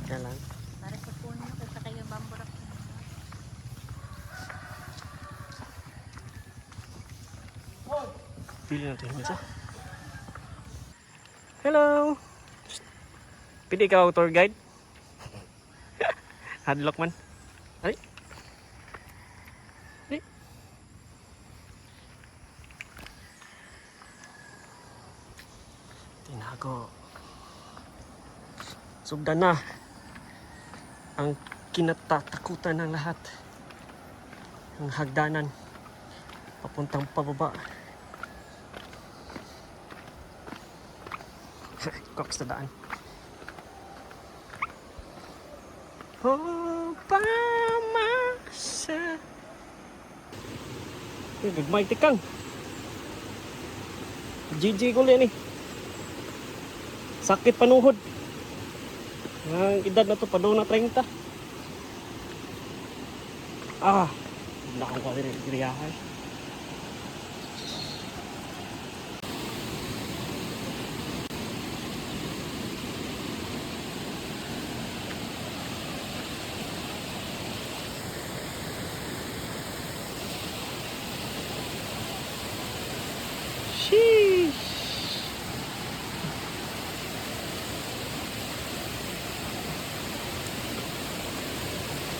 Yan lang. Para sa puno kasi kayo bamburak. Pili natin yung isa. Hello! Pili ka tour guide? Hadlock man. Ay! Ay! Tinago. Sugdan na ang kinatatakutan ng lahat. Ang hagdanan papuntang pababa. Koks na daan. Oh, pamasa. Gagmay tikang. GG ko li. Sakit panuhod. Ang edad na to pa na 30. Ah, wala akong kwaliriyahan. Sheesh.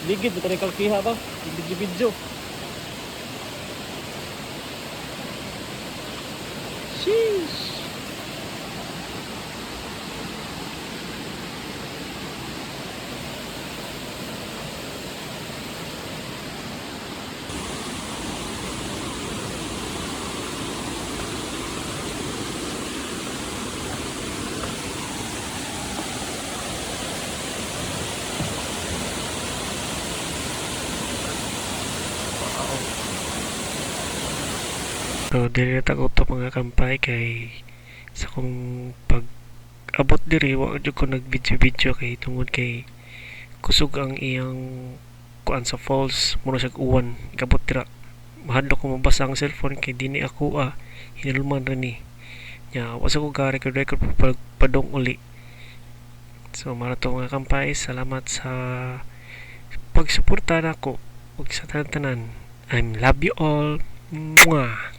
Ligid mo tayo kalkiha ba? Video-video. Sheesh. So, dili na takot to mga kampay kay sa kung pag abot diri wa jud ko nag-video kay tungod kay kusog ang iyang kuan sa falls mura sa uwan gabot dira mahadlok ko mabasa ang cellphone kay dini ako hinulman ra ni nya wasa ko ga record padong uli. So mara to mga kampay, salamat sa pagsuporta nako ug sa tanan. I love you all. Mwah.